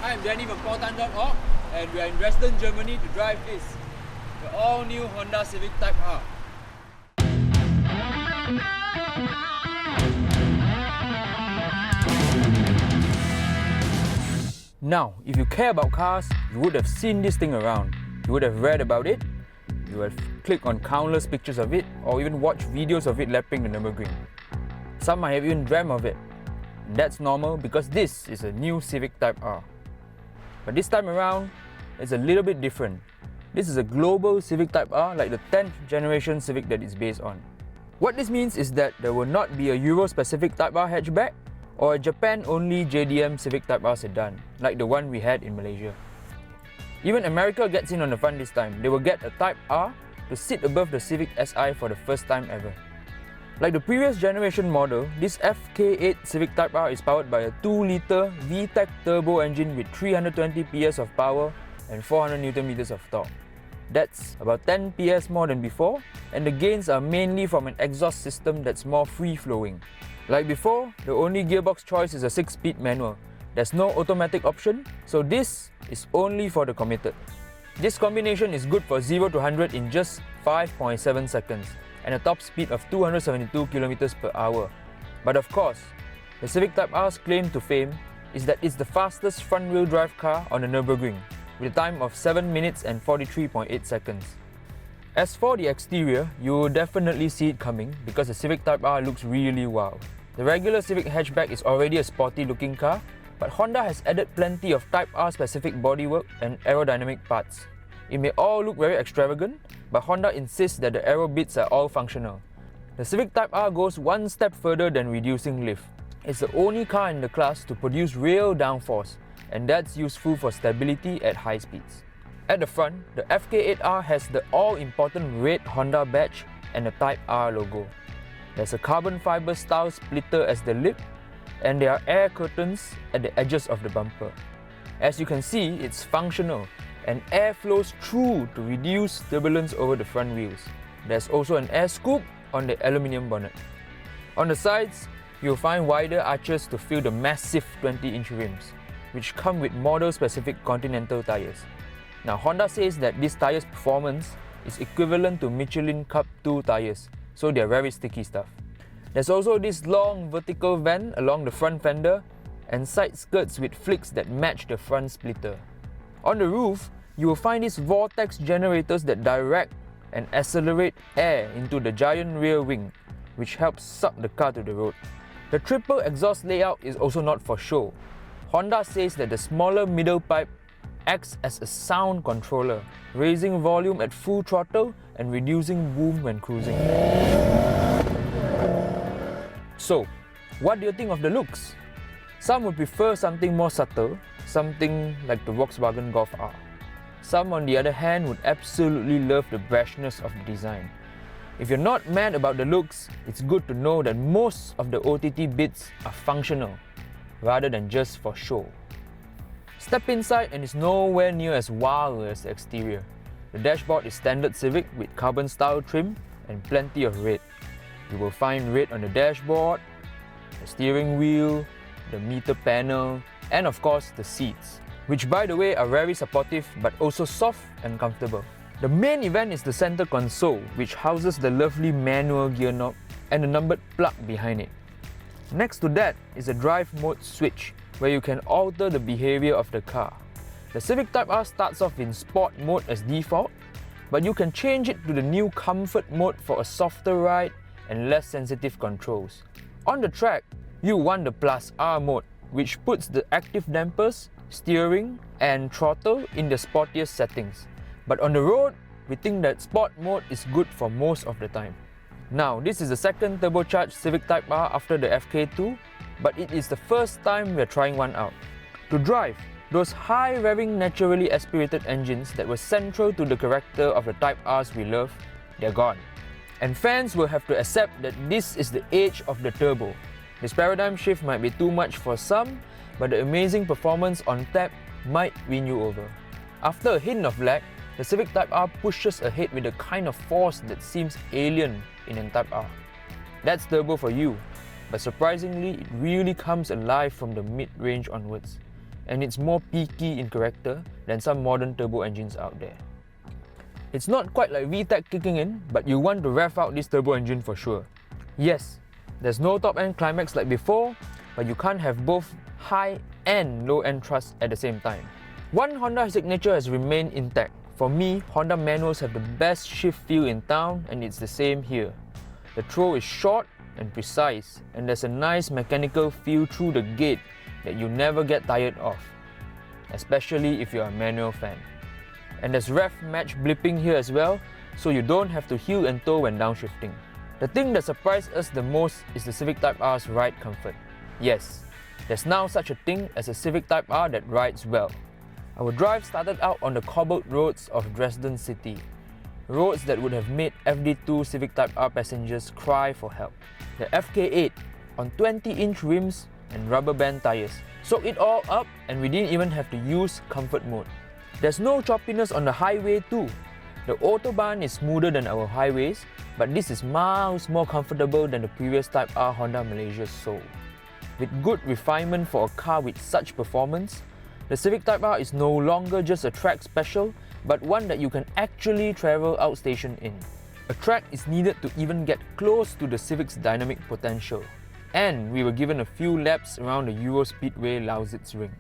Hi, I'm Danny from Portan.org and we are in Western Germany to drive this, the all-new Honda Civic Type R. Now, if you care about cars, you would have seen this thing around. You would have read about it, you would have clicked on countless pictures of it, or even watched videos of it lapping the Nürburgring. Some might have even dreamt of it. And that's normal because this is a new Civic Type R. But this time around, it's a little bit different. This is a global Civic Type R like the 10th generation Civic that it's based on. What this means is that there will not be a Euro-specific Type R hatchback or a Japan-only JDM Civic Type R sedan like the one we had in Malaysia. Even America gets in on the fun this time. They will get a Type R to sit above the Civic Si for the first time ever. Like the previous generation model, this FK8 Civic Type R is powered by a 2-litre VTEC Turbo engine with 320 PS of power and 400 Nm of torque. That's about 10 PS more than before, and the gains are mainly from an exhaust system that's more free-flowing. Like before, the only gearbox choice is a 6-speed manual. There's no automatic option, so this is only for the committed. This combination is good for 0 to 100 in just 5.7 seconds. And a top speed of 272 km per hour. But of course, the Civic Type R's claim to fame is that it's the fastest front-wheel drive car on the Nürburgring, with a time of 7 minutes and 43.8 seconds. As for the exterior, you will definitely see it coming because the Civic Type R looks really wow. The regular Civic hatchback is already a sporty-looking car, but Honda has added plenty of Type R specific bodywork and aerodynamic parts. It may all look very extravagant, but Honda insists that the aero bits are all functional. The Civic Type R goes one step further than reducing lift. It's the only car in the class to produce real downforce, and that's useful for stability at high speeds. At the front, the FK8R has the all-important red Honda badge and the Type R logo. There's a carbon fiber style splitter as the lip, and there are air curtains at the edges of the bumper. As you can see, it's functional, and air flows through to reduce turbulence over the front wheels. There's also an air scoop on the aluminium bonnet. On the sides, you'll find wider arches to fill the massive 20-inch rims, which come with model-specific Continental tyres. Now, Honda says that this tyre's performance is equivalent to Michelin Cup 2 tyres, so they're very sticky stuff. There's also this long vertical vent along the front fender and side skirts with flicks that match the front splitter. On the roof, you will find these vortex generators that direct and accelerate air into the giant rear wing, which helps suck the car to the road. The triple exhaust layout is also not for show. Honda says that the smaller middle pipe acts as a sound controller, raising volume at full throttle and reducing boom when cruising. So, what do you think of the looks? Some would prefer something more subtle, something like the Volkswagen Golf R. Some, on the other hand, would absolutely love the brashness of the design. If you're not mad about the looks, it's good to know that most of the OTT bits are functional, rather than just for show. Step inside and it's nowhere near as wild as the exterior. The dashboard is standard Civic with carbon style trim and plenty of red. You will find red on the dashboard, the steering wheel, the meter panel, and of course the seats, which by the way are very supportive but also soft and comfortable. The main event is the center console, which houses the lovely manual gear knob and the numbered plug behind it. Next to that is a drive mode switch, where you can alter the behavior of the car. The Civic Type R starts off in Sport mode as default, but you can change it to the new Comfort mode for a softer ride and less sensitive controls. On the track, you want the Plus R mode, which puts the active dampers, steering and throttle in the sportiest settings. But on the road, we think that Sport mode is good for most of the time. Now, this is the second turbocharged Civic Type R after the FK2, but it is the first time we're trying one out. To drive, those high-revving naturally aspirated engines that were central to the character of the Type Rs we love, they're gone. And fans will have to accept that this is the age of the turbo. This paradigm shift might be too much for some, but the amazing performance on tap might win you over. After a hint of lag, the Civic Type R pushes ahead with a kind of force that seems alien in a Type R. That's turbo for you, but surprisingly, it really comes alive from the mid-range onwards. and it's more peaky in character than some modern turbo engines out there. It's not quite like VTEC kicking in, but you want to rev out this turbo engine for sure. Yes, there's no top-end climax like before, but you can't have both high and low-end thrust at the same time. One Honda signature has remained intact. For me, Honda manuals have the best shift feel in town, and it's the same here. The throw is short and precise, and there's a nice mechanical feel through the gate that you never get tired of, especially if you're a manual fan. And there's rev match blipping here as well, so you don't have to heel and toe when downshifting. The thing that surprised us the most is the Civic Type R's ride comfort. Yes, there's now such a thing as a Civic Type R that rides well. Our drive started out on the cobbled roads of Dresden city, roads that would have made FD2 Civic Type R passengers cry for help. The FK8 on 20-inch rims and rubber band tyres soaked it all up, and we didn't even have to use comfort mode. There's no choppiness on the highway too. The Autobahn is smoother than our highways, but this is miles more comfortable than the previous Type R Honda Malaysia sold. With good refinement for a car with such performance, the Civic Type R is no longer just a track special, but one that you can actually travel outstation in. A track is needed to even get close to the Civic's dynamic potential, and we were given a few laps around the Euro Speedway Lausitz ring.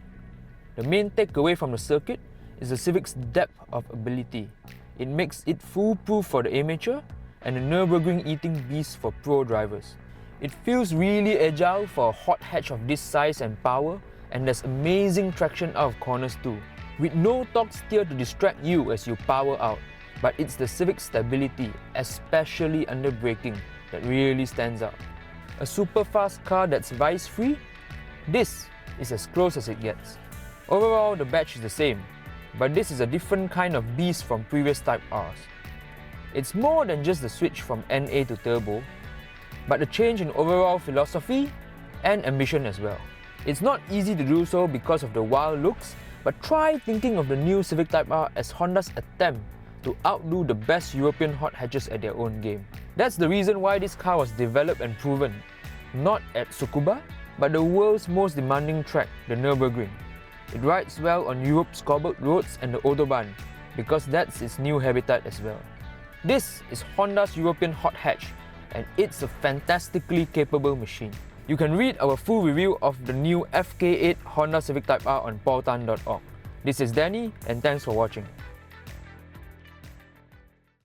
The main takeaway from the circuit is the Civic's depth of ability. It makes it foolproof for the amateur and a Nürburgring eating beast for pro drivers. It feels really agile for a hot hatch of this size and power, and there's amazing traction out of corners too, with no torque steer to distract you as you power out. But it's the Civic's stability, especially under braking, that really stands out. A super fast car that's vice-free? This is as close as it gets. Overall, the batch is the same, but this is a different kind of beast from previous Type Rs. It's more than just the switch from NA to turbo, but a change in overall philosophy and ambition as well. It's not easy to do so because of the wild looks, but try thinking of the new Civic Type R as Honda's attempt to outdo the best European hot hatches at their own game. That's the reason why this car was developed and proven, not at Tsukuba, but the world's most demanding track, the Nürburgring. It rides well on Europe's cobbled roads and the Autobahn, because that's its new habitat as well. This is Honda's European hot hatch, and it's a fantastically capable machine. You can read our full review of the new FK8 Honda Civic Type R on paultan.org. This is Danny, and thanks for watching.